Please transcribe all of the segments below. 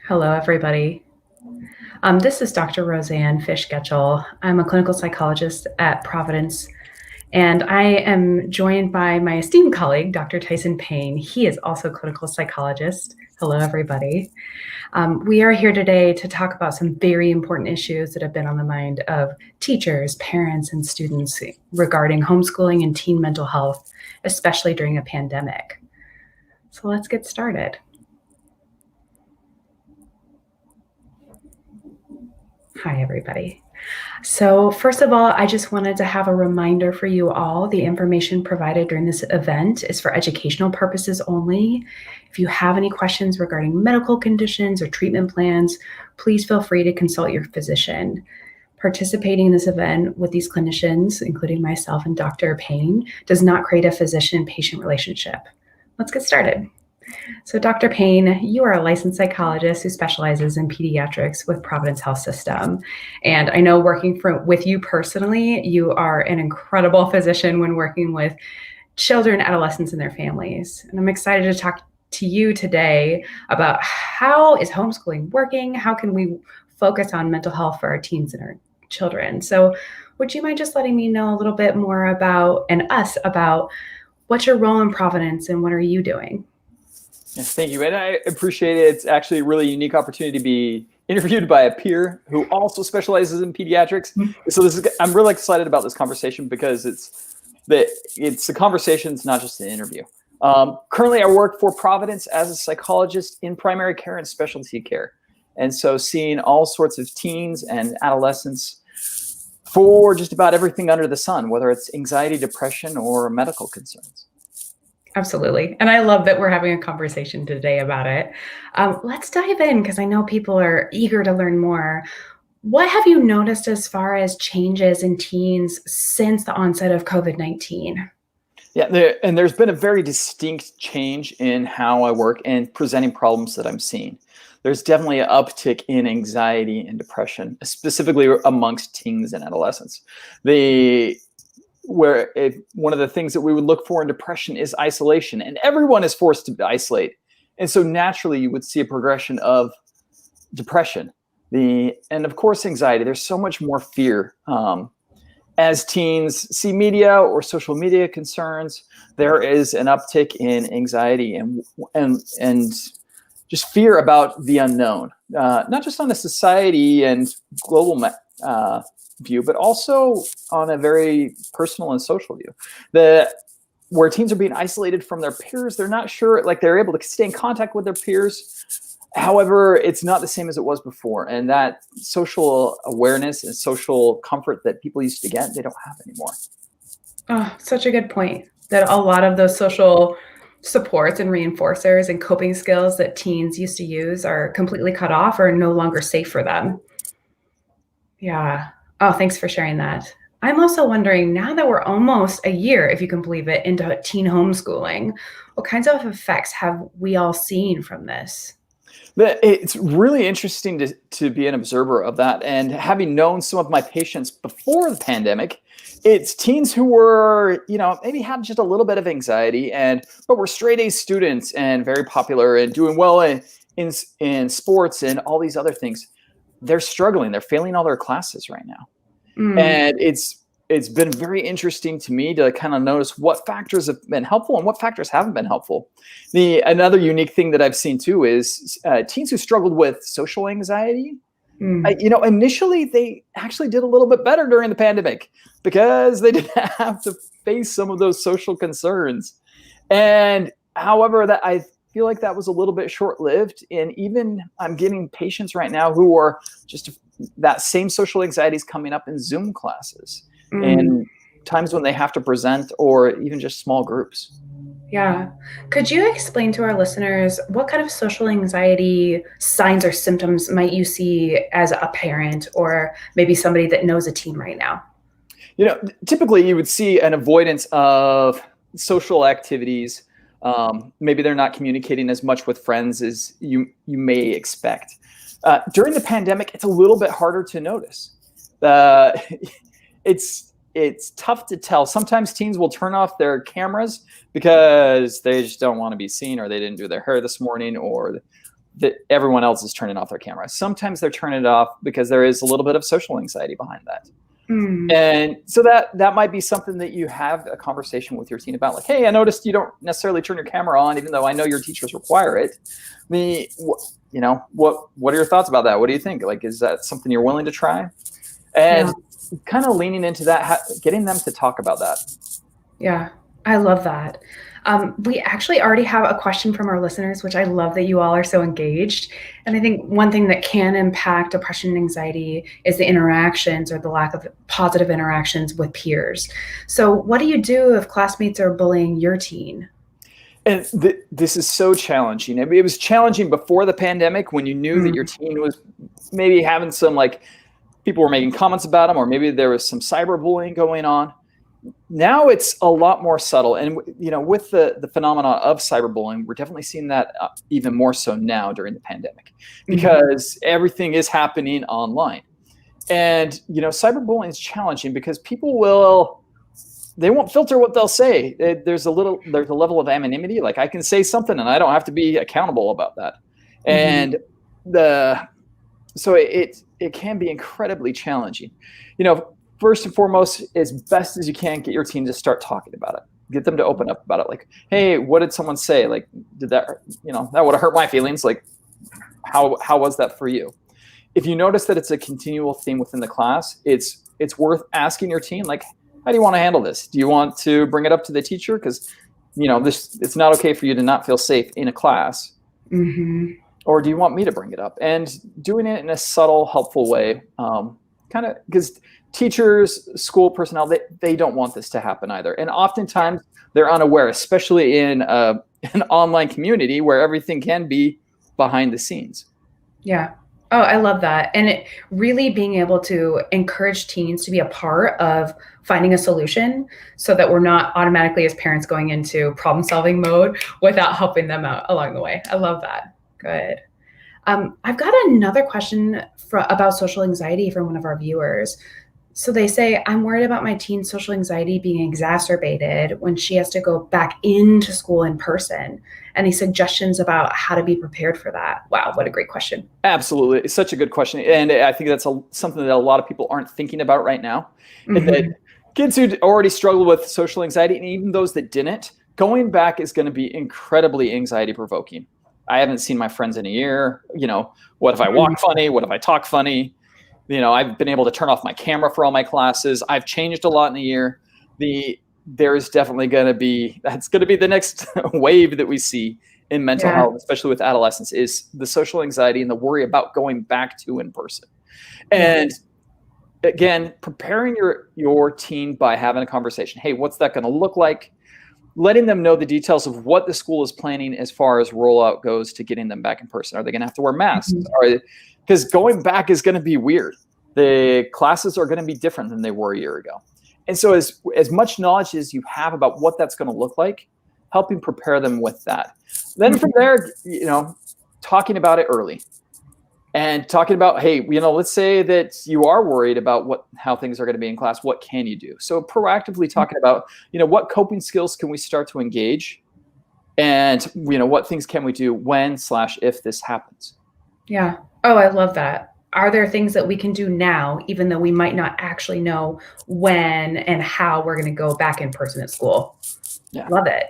Hello, everybody. This is Dr. Roseanne Fish-Getchell. I'm a clinical psychologist at Providence, and I am joined by my esteemed colleague, Dr. Tyson Payne. He is also a clinical psychologist. Hello, everybody. We are here today to talk about some very important issues that have been on the mind of teachers, parents, and students regarding homeschooling and teen mental health, especially during a pandemic. So let's get started. Hi, everybody. So first of all, I just wanted to have a reminder for you all. The information provided during this event is for educational purposes only. If you have any questions regarding medical conditions or treatment plans, please feel free to consult your physician. Participating in this event with these clinicians, including myself and Dr. Payne, does not create a physician-patient relationship. Let's get started. So Dr. Payne, you are a licensed psychologist who specializes in pediatrics with Providence Health System. And I know working with you personally, you are an incredible physician when working with children, adolescents, and their families. And I'm excited to talk to you today about how is homeschooling working? How can we focus on mental health for our teens and our children? So would you mind just letting me know a little bit more about what's your role in Providence and what are you doing? Yes, thank you. And I appreciate it. It's actually a really unique opportunity to be interviewed by a peer who also specializes in pediatrics. So I'm really excited about this conversation because it's a conversation, it's not just an interview. Currently, I work for Providence as a psychologist in primary care and specialty care. And so seeing all sorts of teens and adolescents for just about everything under the sun, whether it's anxiety, depression, or medical concerns. Absolutely. And I love that we're having a conversation today about it. Let's dive in because I know people are eager to learn more. What have you noticed as far as changes in teens since the onset of COVID-19? Yeah, there's been a very distinct change in how I work and presenting problems that I'm seeing. There's definitely an uptick in anxiety and depression, specifically amongst teens and adolescents. One of the things that we would look for in depression is isolation, and everyone is forced to isolate. And so naturally you would see a progression of depression, and of course anxiety. There's so much more fear. As teens see media or social media concerns, there is an uptick in anxiety and just fear about the unknown, not just on a society and global view, but also on a very personal and social view. Where teens are being isolated from their peers, they're not sure, like they're able to stay in contact with their peers. However, it's not the same as it was before. And that social awareness and social comfort that people used to get, they don't have anymore. Oh, such a good point. That a lot of those social supports and reinforcers and coping skills that teens used to use are completely cut off or no longer safe for them. Yeah. Oh, thanks for sharing that. I'm also wondering, now that we're almost a year, if you can believe it, into teen homeschooling, what kinds of effects have we all seen from this? It's really interesting to be an observer of that. And having known some of my patients before the pandemic, it's teens who were, maybe had just a little bit of anxiety, but were straight A students and very popular and doing well in sports and all these other things. They're struggling. They're failing all their classes right now. And it's been very interesting to me to kind of notice what factors have been helpful and what factors haven't been helpful. Another unique thing that I've seen too is teens who struggled with social anxiety. Initially they actually did a little bit better during the pandemic because they didn't have to face some of those social concerns. And however, that I feel like that was a little bit short-lived. And even I'm getting patients right now who are just that same social anxiety is coming up in Zoom classes and times when they have to present or even just small groups. Yeah. Could you explain to our listeners what kind of social anxiety signs or symptoms might you see as a parent or maybe somebody that knows a teen right now? Typically you would see an avoidance of social activities. Maybe they're not communicating as much with friends as you may expect. During the pandemic, it's a little bit harder to notice. it's tough to tell. Sometimes teens will turn off their cameras because they just don't want to be seen, or they didn't do their hair this morning, or that everyone else is turning off their camera. Sometimes they're turning it off because there is a little bit of social anxiety behind that. And so that might be something that you have a conversation with your teen about, like, hey, I noticed you don't necessarily turn your camera on, even though I know your teachers require it. What are your thoughts about that? What do you think? Like, is that something you're willing to try? And kind of leaning into that, getting them to talk about that. Yeah, I love that. We actually already have a question from our listeners, which I love that you all are so engaged. And I think one thing that can impact depression and anxiety is the interactions or the lack of positive interactions with peers. So what do you do if classmates are bullying your teen? And this is so challenging. I mean, it was challenging before the pandemic when you knew that your teen was maybe having some, like, people were making comments about them, or maybe there was some cyberbullying going on. Now it's a lot more subtle. And, with the phenomenon of cyberbullying, we're definitely seeing that even more so now during the pandemic, because everything is happening online. And, cyberbullying is challenging because people they won't filter what they'll say. There's a level of anonymity. Like, I can say something and I don't have to be accountable about that. And so it can be incredibly challenging. First and foremost, as best as you can, get your teen to start talking about it. Get them to open up about it. Like, hey, what did someone say? Like, did that, that would have hurt my feelings. Like, how was that for you? If you notice that it's a continual theme within the class, it's worth asking your teen, like, how do you want to handle this? Do you want to bring it up to the teacher? Because, it's not okay for you to not feel safe in a class. Or do you want me to bring it up? And doing it in a subtle, helpful way, kind of, because teachers, school personnel, they don't want this to happen either. And oftentimes they're unaware, especially in an online community where everything can be behind the scenes. Yeah. Oh, I love that. And it really being able to encourage teens to be a part of finding a solution so that we're not automatically as parents going into problem solving mode without helping them out along the way. I love that. Good. I've got another question about social anxiety from one of our viewers. So they say, I'm worried about my teen's social anxiety being exacerbated when she has to go back into school in person. Any suggestions about how to be prepared for that? Wow, what a great question. Absolutely. It's such a good question. And I think that's something that a lot of people aren't thinking about right now. And that kids who already struggle with social anxiety, and even those that didn't, going back is going to be incredibly anxiety provoking. I haven't seen my friends in a year. What if I walk funny? What if I talk funny? I've been able to turn off my camera for all my classes. I've changed a lot in a year. There's definitely that's going to be the next wave that we see in mental health, especially with adolescents, is the social anxiety and the worry about going back to in person. And again, preparing your teen by having a conversation. Hey, what's that going to look like? Letting them know the details of what the school is planning as far as rollout goes to getting them back in person. Are they going to have to wear masks? Because going back is going to be weird. The classes are going to be different than they were a year ago. And so as much knowledge as you have about what that's going to look like, helping prepare them with that. Then from there, talking about it early and talking about, hey, let's say that you are worried about how things are going to be in class. What can you do? So proactively talking about, what coping skills can we start to engage, and, what things can we do when/if this happens? Yeah. Oh, I love that. Are there things that we can do now, even though we might not actually know when and how we're going to go back in person at school? Yeah. Love it.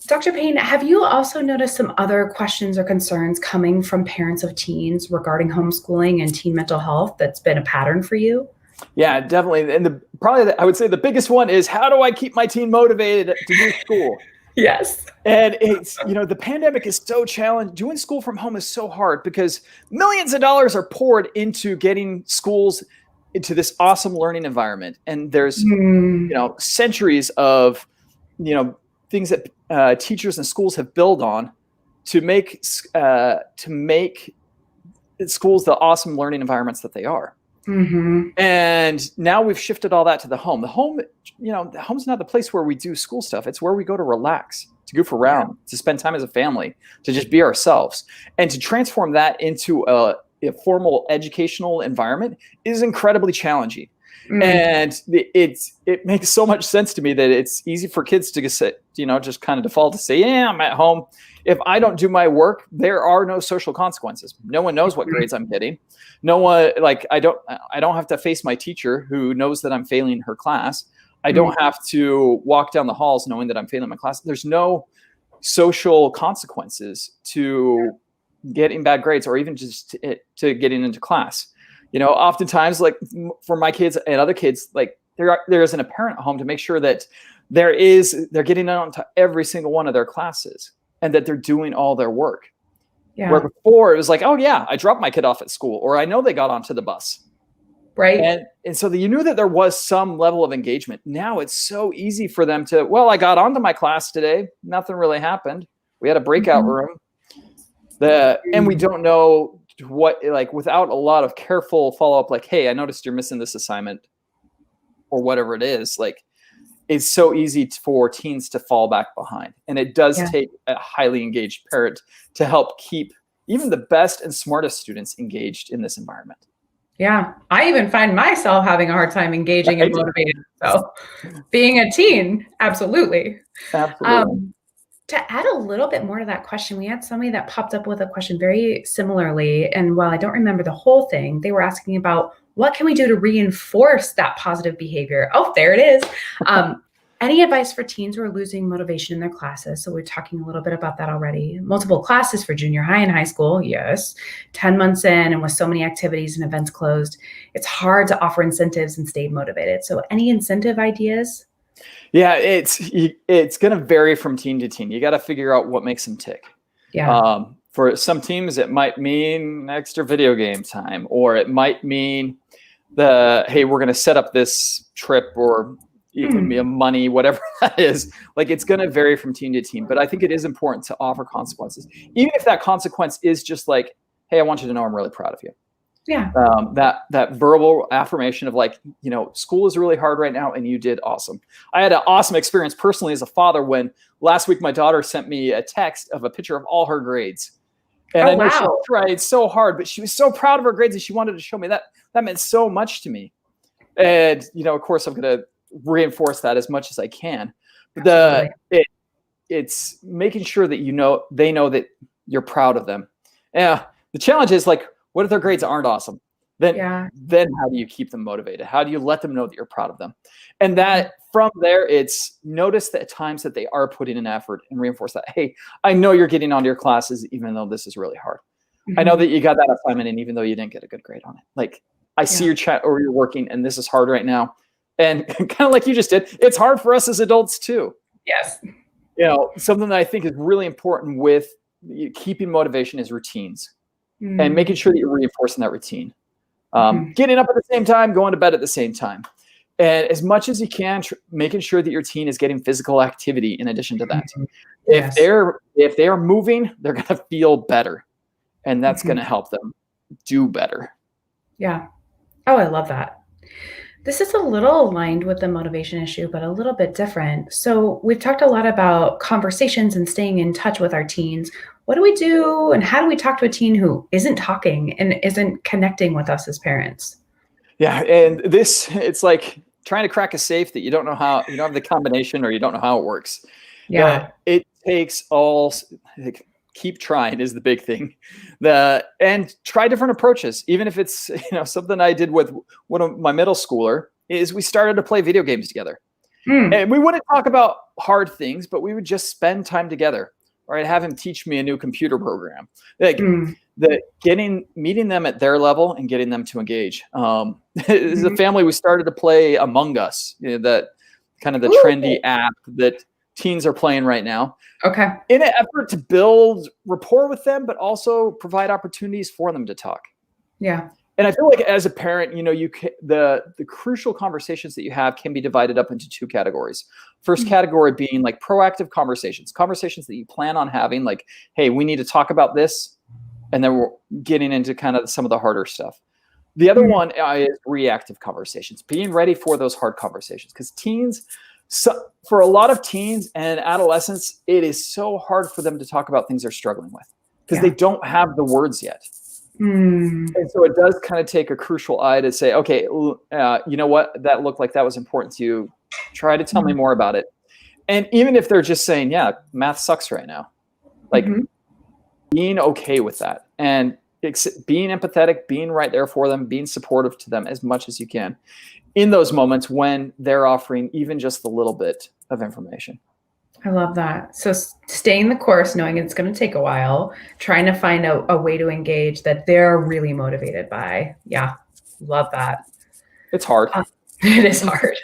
Dr. Payne, have you also noticed some other questions or concerns coming from parents of teens regarding homeschooling and teen mental health that's been a pattern for you? Yeah, definitely. And I would say the biggest one is, how do I keep my teen motivated to do school? Yes. And it's, the pandemic is so challenging. Doing school from home is so hard because millions of dollars are poured into getting schools into this awesome learning environment. And there's, centuries of, things that teachers and schools have built on to make schools the awesome learning environments that they are. And now we've shifted all that to the home. The home, the home's not the place where we do school stuff. It's where we go to relax, to goof around, to spend time as a family, to just be ourselves. And to transform that into a formal educational environment is incredibly challenging. And it makes so much sense to me that it's easy for kids to just say, just kind of default to say, yeah, I'm at home. If I don't do my work, there are no social consequences. No one knows what grades I'm getting. No one, like, I don't have to face my teacher who knows that I'm failing her class. I don't have to walk down the halls knowing that I'm failing my class. There's no social consequences to getting bad grades or even just to getting into class. Oftentimes, like for my kids and other kids, like there isn't a parent at home to make sure that they're getting onto every single one of their classes and that they're doing all their work. Yeah. Where before it was like, oh yeah, I dropped my kid off at school, or I know they got onto the bus. Right. And so you knew that there was some level of engagement. Now it's so easy for them to, well, I got onto my class today. Nothing really happened. We had a breakout room. And we don't know what, like, without a lot of careful follow-up, like, hey, I noticed you're missing this assignment or whatever it is. Like, it's so easy for teens to fall back behind. And it does take a highly engaged parent to help keep even the best and smartest students engaged in this environment. Yeah. I even find myself having a hard time engaging and motivated. So being a teen, absolutely. Absolutely. To add a little bit more to that question, we had somebody that popped up with a question very similarly. And while I don't remember the whole thing, they were asking about what can we do to reinforce that positive behavior? Oh, there it is. Any advice for teens who are losing motivation in their classes? So we're talking a little bit about that already. Multiple classes for junior high and high school. Yes. 10 months in and with so many activities and events closed, it's hard to offer incentives and stay motivated. So any incentive ideas? Yeah, it's going to vary from teen to teen. You got to figure out what makes them tick. Yeah. For some teams, it might mean extra video game time, or it might mean hey, we're going to set up this trip, or even money, whatever that is. Like, it's going to vary from team to team. But I think it is important to offer consequences, even if that consequence is just like, hey, I want you to know I'm really proud of you. Yeah. That verbal affirmation of like, school is really hard right now and you did awesome. I had an awesome experience personally as a father when last week my daughter sent me a text of a picture of all her grades. And I know she tried so hard, but she was so proud of her grades and she wanted to show me that. That meant so much to me. And, of course, I'm going to reinforce that as much as I can. But it's making sure that they know that you're proud of them. Yeah. The challenge is like, what if their grades aren't awesome? Then how do you keep them motivated? How do you let them know that you're proud of them? And that from there, it's notice the times that they are putting in effort and reinforce that. Hey, I know you're getting onto your classes, even though this is really hard. I know that you got that assignment in, even though you didn't get a good grade on it. Like, I see your chat or you're working and this is hard right now. And kind of like you just did, it's hard for us as adults too. Yes. Something that I think is really important with keeping motivation is routines. And making sure that you're reinforcing that routine. Getting up at the same time, going to bed at the same time. And as much as you can, making sure that your teen is getting physical activity in addition to that. If they are moving, they're going to feel better. And that's going to help them do better. Yeah. Oh, I love that. This is a little aligned with the motivation issue, but a little bit different. So we've talked a lot about conversations and staying in touch with our teens. What do we do and how do we talk to a teen who isn't talking and isn't connecting with us as parents? Yeah. And it's like trying to crack a safe that you don't know how, you don't have the combination or you don't know how it works. Yeah. It takes keep trying is the big thing. And try different approaches. Even if it's, something I did with one of my middle schooler is we started to play video games together. And we wouldn't talk about hard things, but we would just spend time together. Or I'd have him teach me a new computer program. Like meeting them at their level and getting them to engage. As a family, we started to play Among Us, that kind of the trendy app that teens are playing right now. Okay. In an effort to build rapport with them, but also provide opportunities for them to talk. Yeah. And I feel like as a parent, the crucial conversations that you have can be divided up into two categories. First category being like proactive conversations that you plan on having, like, hey, we need to talk about this. And then we're getting into kind of some of the harder stuff. The other one is reactive conversations, being ready for those hard conversations. Because for a lot of teens and adolescents, it is so hard for them to talk about things they're struggling with because they don't have the words yet. Mm. And so it does kind of take a crucial eye to say, okay, you know what? That looked like that was important to you. Try to tell me more about it. And even if they're just saying, yeah, math sucks right now, like being okay with that and being empathetic, being right there for them, being supportive to them as much as you can in those moments when they're offering even just a little bit of information. I love that. So staying the course, knowing it's going to take a while, trying to find a way to engage that they're really motivated by. Yeah, love that. It's hard. It is hard.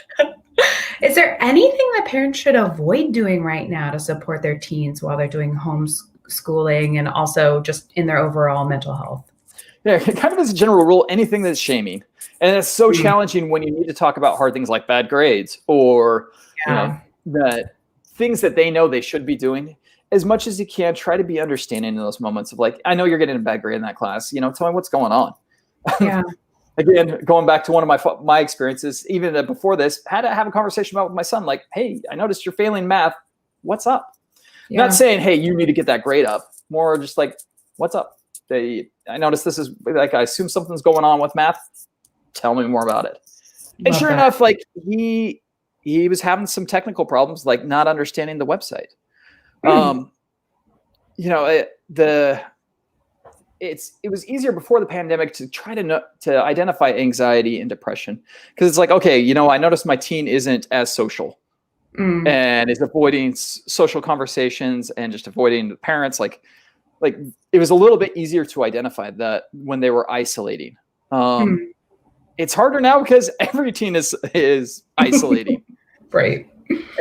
Is there anything that parents should avoid doing right now to support their teens while they're doing homeschooling and also just in their overall mental health? Yeah, kind of as a general rule, anything that's shaming. And it's so challenging when you need to talk about hard things like bad grades or the things that they know they should be doing. As much as you can, try to be understanding in those moments of like, I know you're getting a bad grade in that class. Tell me what's going on. Yeah. Again, going back to one of my experiences, even before this, had to have a conversation about with my son, like, hey, I noticed you're failing math. What's up? Yeah. Not saying, hey, you need to get that grade up. More just like, what's up? I noticed this is like, I assume something's going on with math. Tell me more about it. And sure enough, like he was having some technical problems, like not understanding the website. It was easier before the pandemic to try to identify anxiety and depression, because it's like, okay, I noticed my teen isn't as social and is avoiding social conversations and just avoiding the parents. Like it was a little bit easier to identify that when they were isolating. It's harder now because every teen is isolating. Right.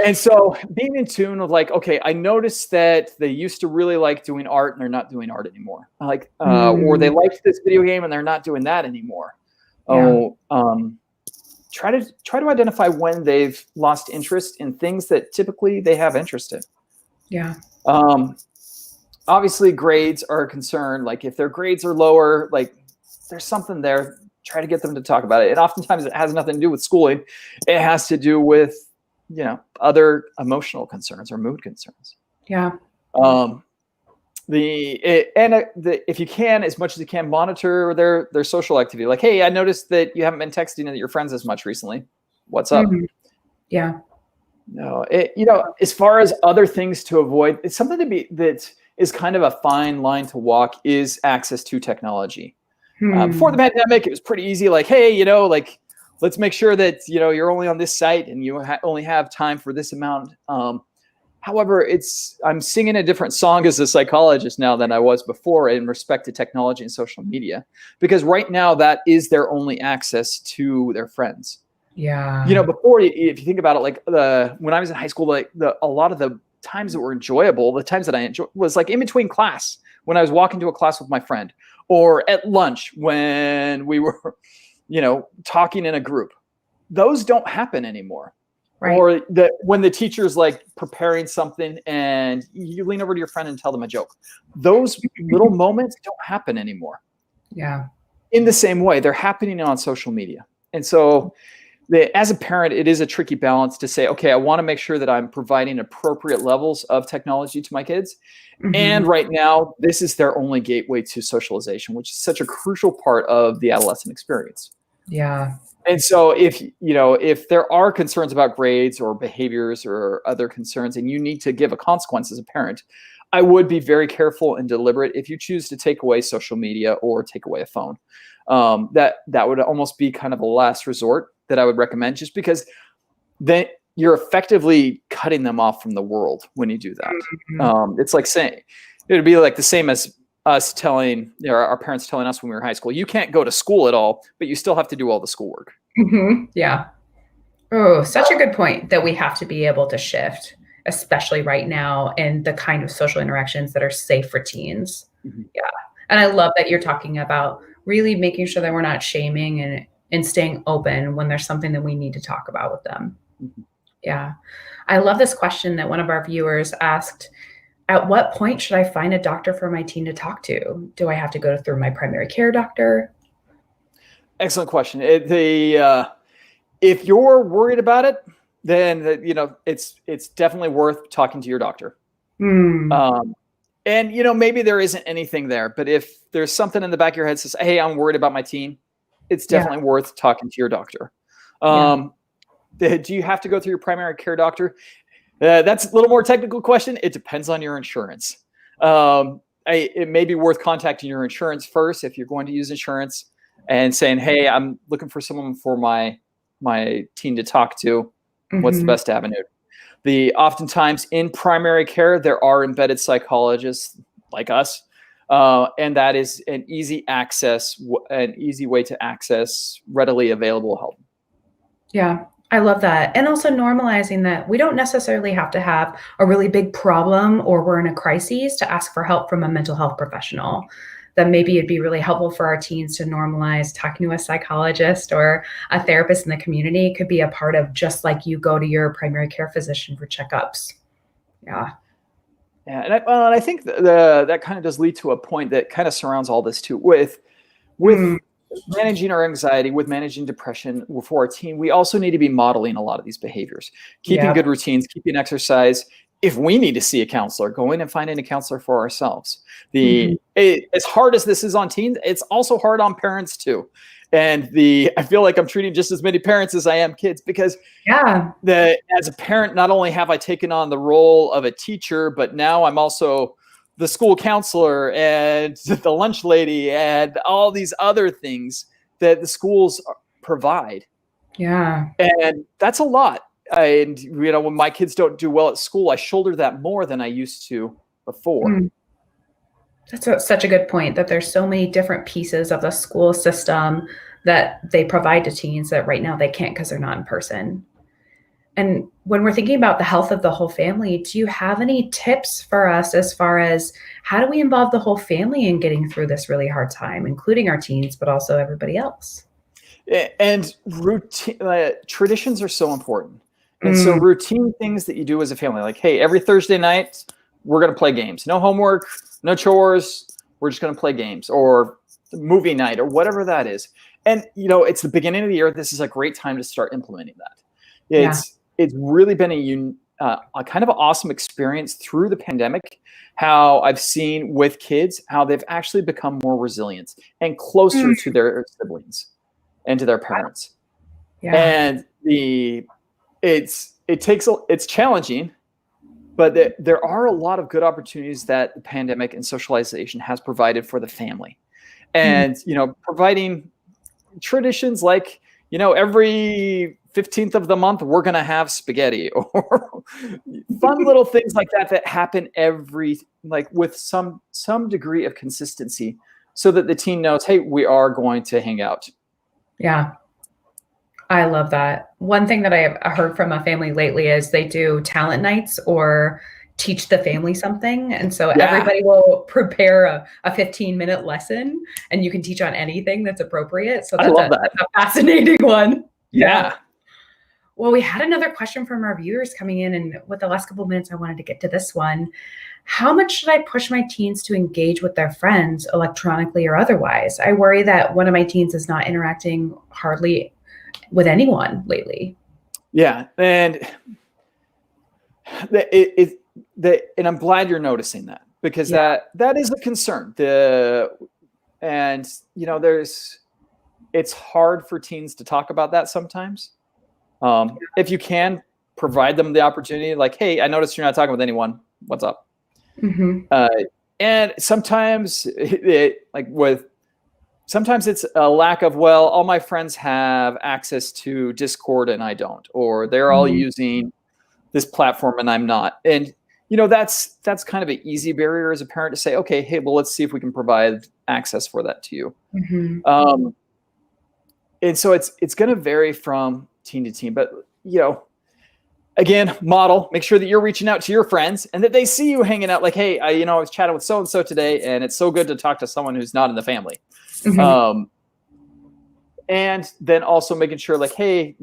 And so being in tune with like, okay, I noticed that they used to really like doing art and they're not doing art anymore. Like, or they liked this video game and they're not doing that anymore. Yeah. Try to identify when they've lost interest in things that typically they have interest in. Yeah. Obviously grades are a concern. Like if their grades are lower, like there's something there, try to get them to talk about it. And oftentimes it has nothing to do with schooling. It has to do with, other emotional concerns or mood concerns. Yeah. If you can, as much as you can, monitor their social activity. Like, hey, I noticed that you haven't been texting your friends as much recently. What's up? Yeah. No, as far as other things to avoid, it's something that is kind of a fine line to walk, is access to technology. Before the pandemic, it was pretty easy. Like, hey, let's make sure that, you're only on this site and you only have time for this amount. However, I'm singing a different song as a psychologist now than I was before in respect to technology and social media, because right now that is their only access to their friends. Yeah. Before, if you think about it, like when I was in high school, like a lot of the times that were enjoyable, the times that I enjoyed was like in between class, when I was walking to a class with my friend, or at lunch when we were, talking in a group. Those don't happen anymore. Right. Or when the teacher's like preparing something and you lean over to your friend and tell them a joke. Those little moments don't happen anymore. Yeah. In the same way, they're happening on social media. And so as a parent, it is a tricky balance to say, okay, I want to make sure that I'm providing appropriate levels of technology to my kids. And right now, this is their only gateway to socialization, which is such a crucial part of the adolescent experience. Yeah. And so if there are concerns about grades or behaviors or other concerns, and you need to give a consequence as a parent, I would be very careful and deliberate if you choose to take away social media or take away a phone. That would almost be kind of a last resort that I would recommend, just because then you're effectively cutting them off from the world when you do that. It's like saying, it'd be like the same as us telling, our parents telling us when we were in high school, you can't go to school at all, but you still have to do all the schoolwork. Yeah. Oh, such a good point, that we have to be able to shift, especially right now, and the kind of social interactions that are safe for teens. Yeah. And I love that you're talking about really making sure that we're not shaming and staying open when there's something that we need to talk about with them. Yeah. I love this question that one of our viewers asked. At what point should I find a doctor for my teen to talk to? Do I have to go through my primary care doctor? Excellent question. If you're worried about it, then it's definitely worth talking to your doctor. And, maybe there isn't anything there, but if there's something in the back of your head that says, hey, I'm worried about my teen, it's Yeah. definitely worth talking to your doctor. Yeah. Do you have to go through your primary care doctor? That's a little more technical question. It depends on your insurance. It may be worth contacting your insurance first if you're going to use insurance and saying, hey, I'm looking for someone for my teen to talk to. What's the Mhm. best avenue? Oftentimes in primary care, there are embedded psychologists like us, and that is an easy way to access readily available help. Yeah, I love that. And also normalizing that we don't necessarily have to have a really big problem or we're in a crisis to ask for help from a mental health professional. That maybe it'd be really helpful for our teens to normalize talking to a psychologist or a therapist in the community. It could be a part of just like you go to your primary care physician for checkups. Yeah. Yeah, and I think that kind of does lead to a point that kind of surrounds all this too. With Mm, managing our anxiety, with managing depression for our teen, we also need to be modeling a lot of these behaviors, keeping yeah. good routines, keeping exercise. If we need to see a counselor, going and finding a counselor for ourselves. Mhm. As hard as this is on teens, it's also hard on parents too. And I feel like I'm treating just as many parents as I am kids, because Yeah. as a parent, not only have I taken on the role of a teacher, but now I'm also the school counselor and the lunch lady and all these other things that the schools provide. Yeah. And that's a lot. And, when my kids don't do well at school, I shoulder that more than I used to before. Mm. Such a good point that there's so many different pieces of the school system that they provide to teens that right now they can't because they're not in person. And when we're thinking about the health of the whole family, do you have any tips for us as far as how do we involve the whole family in getting through this really hard time, including our teens, but also everybody else? And routine traditions are so important. And so Mm, routine things that you do as a family, like, hey, every Thursday night, we're going to play games. No homework, no chores. We're just going to play games, or movie night, or whatever that is. And, it's the beginning of the year. This is a great time to start implementing that. yeah. It's really been a kind of awesome experience through the pandemic, how I've seen with kids, how they've actually become more resilient and closer Mm, to their siblings and to their parents. yeah. And it's challenging, but there are a lot of good opportunities that the pandemic and socialization has provided for the family. Mm, And, providing traditions like, every 15th of the month, we're going to have spaghetti, or fun little things like that happen with some degree of consistency, so that the teen knows, hey, we are going to hang out. yeah. I love that. One thing that I have heard from a family lately is they do talent nights or teach the family something. And so Yeah, everybody will prepare a 15-minute lesson and you can teach on anything that's appropriate. So I love that. that's a fascinating one. Yeah. Yeah. Well, we had another question from our viewers coming in, and with the last couple of minutes, I wanted to get to this one. How much should I push my teens to engage with their friends electronically or otherwise? I worry that one of my teens is not interacting hardly with anyone lately. Yeah. And and I'm glad you're noticing that, because Yeah. that is a concern. And it's hard for teens to talk about that sometimes. If you can provide them the opportunity, like, hey, I noticed you're not talking with anyone. What's up? Mhm. And sometimes sometimes it's a lack of, well, all my friends have access to Discord and I don't, or they're all Mhm. using this platform and I'm not. And that's kind of an easy barrier as a parent to say, okay, hey, well, let's see if we can provide access for that to you. Mhm. And so it's going to vary from teen to teen, but again, make sure that you're reaching out to your friends and that they see you hanging out. Like, hey, I was chatting with so and so today, and it's so good to talk to someone who's not in the family. Mhm. And then also making sure, like, hey,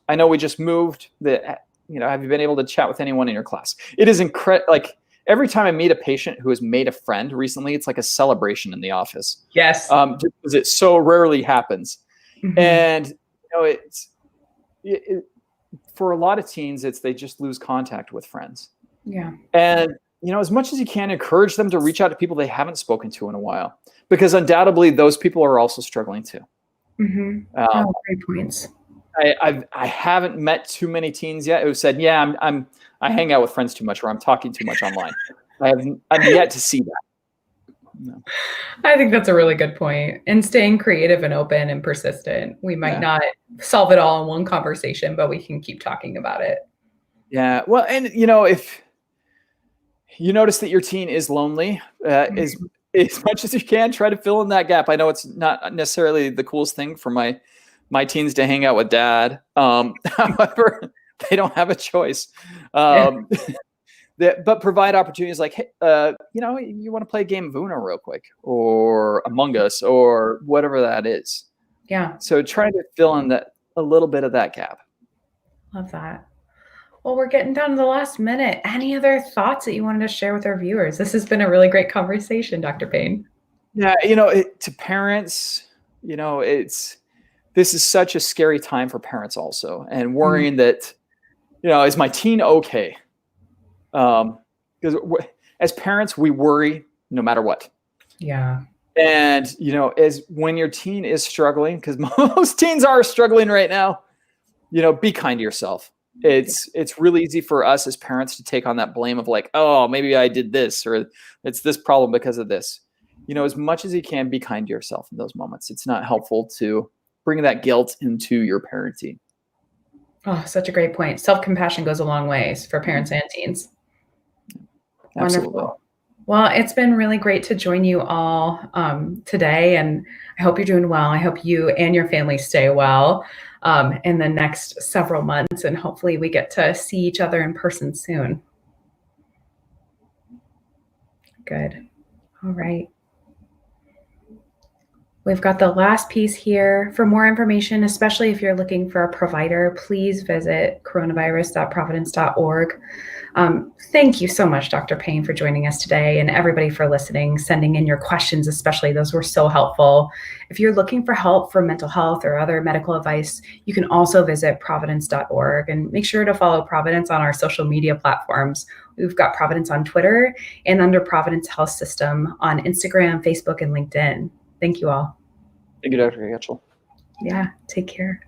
I know we just moved. Have you been able to chat with anyone in your class? It is incredible. Like, every time I meet a patient who has made a friend recently, it's like a celebration in the office. Yes. Just because it so rarely happens. Mhm. And for a lot of teens, they just lose contact with friends. Yeah. And as much as you can, encourage them to reach out to people they haven't spoken to in a while, because undoubtedly those people are also struggling too. Oh, great points. I haven't met too many teens yet who said, "Yeah, I hang out with friends too much, or I'm talking too much online." I've yet to see that. No. I think that's a really good point. And staying creative and open and persistent. We might not solve it all in one conversation, but we can keep talking about it. Yeah. Well, and if you notice that your teen is lonely, as much as you can, try to fill in that gap. I know it's not necessarily the coolest thing for my teens to hang out with dad. However, they don't have a choice. But provide opportunities like, hey, you want to play a game of Uno real quick, or Among Us, or whatever that is. Yeah. So try to fill in a little bit of that gap. Love that. Well, we're getting down to the last minute. Any other thoughts that you wanted to share with our viewers? This has been a really great conversation, Dr. Payne. Yeah, to parents, this is such a scary time for parents also, and worrying that, is my teen okay? Because as parents, we worry no matter what. Yeah. And, as when your teen is struggling, because most teens are struggling right now, be kind to yourself. It's really easy for us as parents to take on that blame of like, oh, maybe I did this, or it's this problem because of this. As much as you can, be kind to yourself in those moments. It's not helpful to bring that guilt into your parenting. Oh, such a great point. Self-compassion goes a long ways for parents and teens. Absolutely. Wonderful. Well, it's been really great to join you all today, and I hope you're doing well. I hope you and your family stay well in the next several months, and hopefully we get to see each other in person soon. Good. All right. We've got the last piece here. For more information, especially if you're looking for a provider, please visit coronavirus.providence.org. Thank you so much, Dr. Payne, for joining us today, and everybody for listening, sending in your questions, especially. Those were so helpful. If you're looking for help for mental health or other medical advice, you can also visit providence.org, and make sure to follow Providence on our social media platforms. We've got Providence on Twitter and under Providence Health System on Instagram, Facebook, and LinkedIn. Thank you all. Thank you, Dr. Gatchell. Yeah, take care.